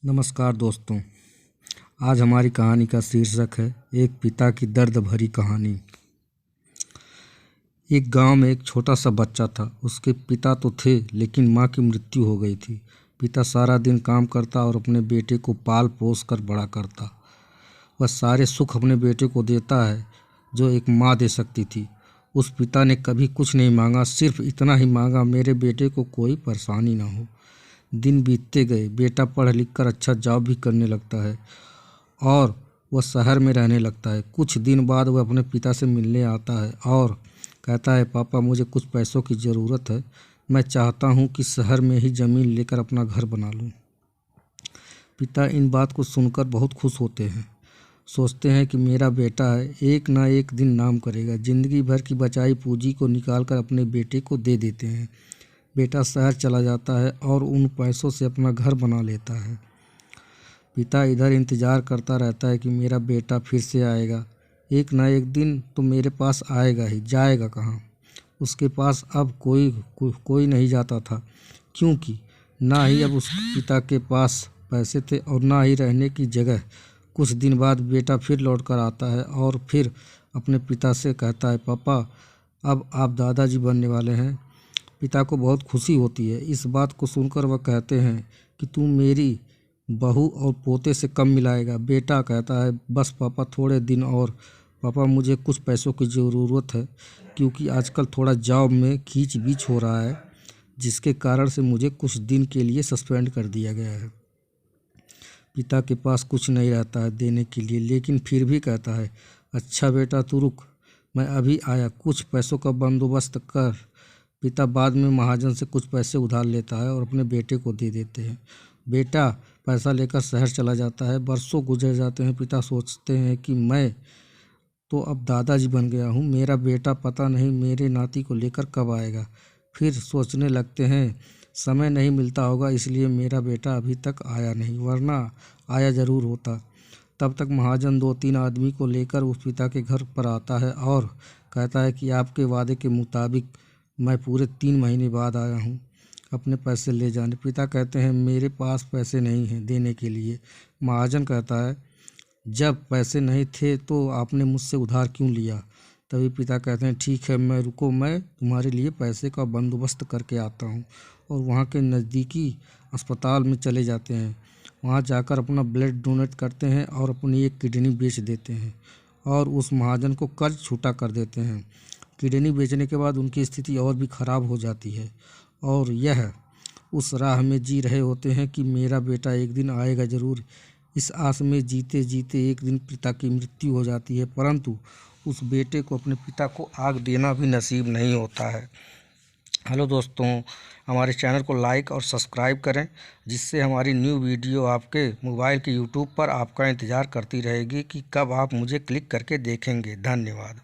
नमस्कार दोस्तों। आज हमारी कहानी का शीर्षक है एक पिता की दर्द भरी कहानी। एक गांव में एक छोटा सा बच्चा था। उसके पिता तो थे लेकिन मां की मृत्यु हो गई थी। पिता सारा दिन काम करता और अपने बेटे को पाल पोस कर बड़ा करता। वह सारे सुख अपने बेटे को देता है जो एक माँ दे सकती थी। उस पिता ने कभी कुछ नहीं मांगा, सिर्फ इतना ही मांगा, मेरे बेटे को कोई परेशानी ना हो। दिन बीतते गए। बेटा पढ़ लिख कर अच्छा जॉब भी करने लगता है और वह शहर में रहने लगता है। कुछ दिन बाद वह अपने पिता से मिलने आता है और कहता है, पापा मुझे कुछ पैसों की ज़रूरत है। मैं चाहता हूँ कि शहर में ही ज़मीन लेकर अपना घर बना लूँ। पिता इन बात को सुनकर बहुत खुश होते हैं। सोचते हैं कि मेरा बेटा है, एक ना एक दिन नाम करेगा। ज़िंदगी भर की बचाई पूंजी को निकालकर अपने बेटे को दे देते हैं। बेटा शहर चला जाता है और उन पैसों से अपना घर बना लेता है। पिता इधर इंतज़ार करता रहता है कि मेरा बेटा फिर से आएगा, एक ना एक दिन तो मेरे पास आएगा ही। जाएगा कहाँ? उसके पास अब कोई नहीं जाता था, क्योंकि ना ही अब उस पिता के पास पैसे थे और ना ही रहने की जगह। कुछ दिन बाद बेटा फिर लौट कर आता है और फिर अपने पिता से कहता है, पापा अब आप दादाजी बनने वाले हैं। पिता को बहुत खुशी होती है। इस बात को सुनकर वह कहते हैं कि तू मेरी बहू और पोते से कम मिलाएगा। बेटा कहता है, बस पापा थोड़े दिन और। पापा मुझे कुछ पैसों की ज़रूरत है, क्योंकि आजकल थोड़ा जॉब में खींच बीच हो रहा है, जिसके कारण से मुझे कुछ दिन के लिए सस्पेंड कर दिया गया है। पिता के पास कुछ नहीं रहता है देने के लिए, लेकिन फिर भी कहता है, अच्छा बेटा तू रुक, मैं अभी आया, कुछ पैसों का बंदोबस्त कर। पिता बाद में महाजन से कुछ पैसे उधार लेता है और अपने बेटे को दे देते हैं। बेटा पैसा लेकर शहर चला जाता है। बरसों गुजर जाते हैं। पिता सोचते हैं कि मैं तो अब दादाजी बन गया हूँ, मेरा बेटा पता नहीं मेरे नाती को लेकर कब आएगा। फिर सोचने लगते हैं, समय नहीं मिलता होगा इसलिए मेरा बेटा अभी तक आया नहीं, वरना आया ज़रूर होता। तब तक महाजन 2-3 आदमी को लेकर उस पिता के घर पर आता है और कहता है कि आपके वादे के मुताबिक मैं पूरे 3 महीने बाद आया हूँ अपने पैसे ले जाने। पिता कहते हैं, मेरे पास पैसे नहीं हैं देने के लिए। महाजन कहता है, जब पैसे नहीं थे तो आपने मुझसे उधार क्यों लिया? तभी पिता कहते हैं, ठीक है, मैं तुम्हारे लिए पैसे का बंदोबस्त करके आता हूँ। और वहाँ के नज़दीकी अस्पताल में चले जाते हैं। वहाँ जाकर अपना ब्लड डोनेट करते हैं और अपनी एक किडनी बेच देते हैं और उस महाजन को कर्ज छूटा कर देते हैं। किडनी बेचने के बाद उनकी स्थिति और भी ख़राब हो जाती है और यह उस राह में जी रहे होते हैं कि मेरा बेटा एक दिन आएगा ज़रूर। इस आस में जीते जीते एक दिन पिता की मृत्यु हो जाती है, परंतु उस बेटे को अपने पिता को आग देना भी नसीब नहीं होता है। हेलो दोस्तों, हमारे चैनल को लाइक और सब्सक्राइब करें, जिससे हमारी न्यू वीडियो आपके मोबाइल के यूट्यूब पर आपका इंतज़ार करती रहेगी कि कब आप मुझे क्लिक करके देखेंगे। धन्यवाद।